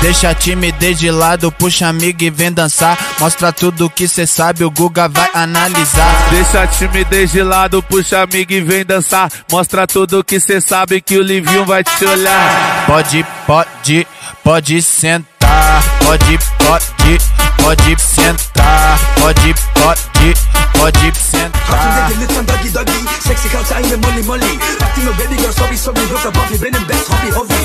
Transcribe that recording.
Deixa a timidez de lado, puxa amigo e vem dançar. Mostra tudo que cê sabe, o Guga vai analisar. Deixa a timidez de lado, puxa amigo e vem dançar. Mostra tudo que cê sabe que o Livinho vai te olhar. Pode sentar. Pode sentar. Pode sentar. lütfen doggy doggy. Sexy kalça aynı molly molly. Baktım o baby girl sobi sobi. Yoksa Buffy benim best hobby.